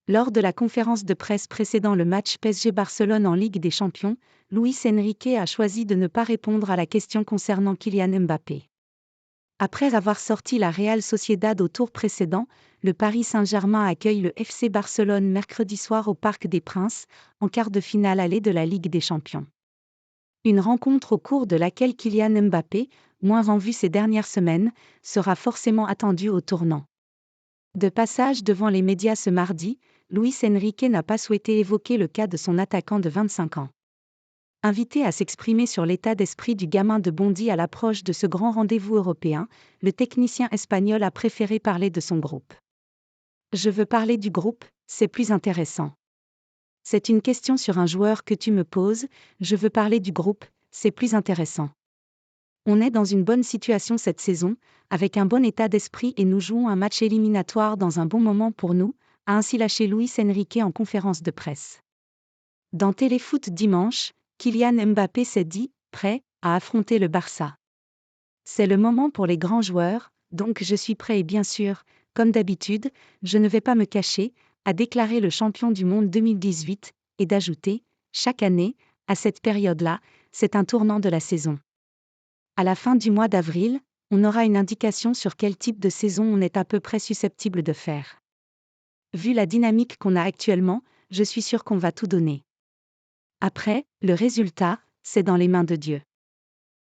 Lors de la conférence de presse précédant le match PSG-Barcelone en Ligue des Champions, Luis Enrique a choisi de ne pas répondre à la question concernant Kylian Mbappé. Après avoir sorti la Real Sociedad au tour précédent, le Paris Saint-Germain accueille le FC Barcelone mercredi soir au Parc des Princes, en quart de finale aller de la Ligue des Champions. Une rencontre au cours de laquelle Kylian Mbappé, moins en vue ces dernières semaines, sera forcément attendu au tournant. De passage devant les médias ce mardi, Luis Enrique n'a pas souhaité évoquer le cas de son attaquant de 25 ans. Invité à s'exprimer sur l'état d'esprit du gamin de Bondy à l'approche de ce grand rendez-vous européen, le technicien espagnol a préféré parler de son groupe. Je veux parler du groupe, c'est plus intéressant. C'est une question sur un joueur que tu me poses, je veux parler du groupe, c'est plus intéressant. On est dans une bonne situation cette saison, avec un bon état d'esprit et nous jouons un match éliminatoire dans un bon moment pour nous, a ainsi lâché Luis Enrique en conférence de presse. Dans Téléfoot dimanche, Kylian Mbappé s'est dit « prêt » à affronter le Barça. C'est le moment pour les grands joueurs, donc je suis prêt et bien sûr, comme d'habitude, je ne vais pas me cacher, a déclaré le champion du monde 2018, et d'ajouter, chaque année, à cette période-là, c'est un tournant de la saison. À la fin du mois d'avril, on aura une indication sur quel type de saison on est à peu près susceptible de faire. Vu la dynamique qu'on a actuellement, je suis sûr qu'on va tout donner. Après, le résultat, c'est dans les mains de Dieu.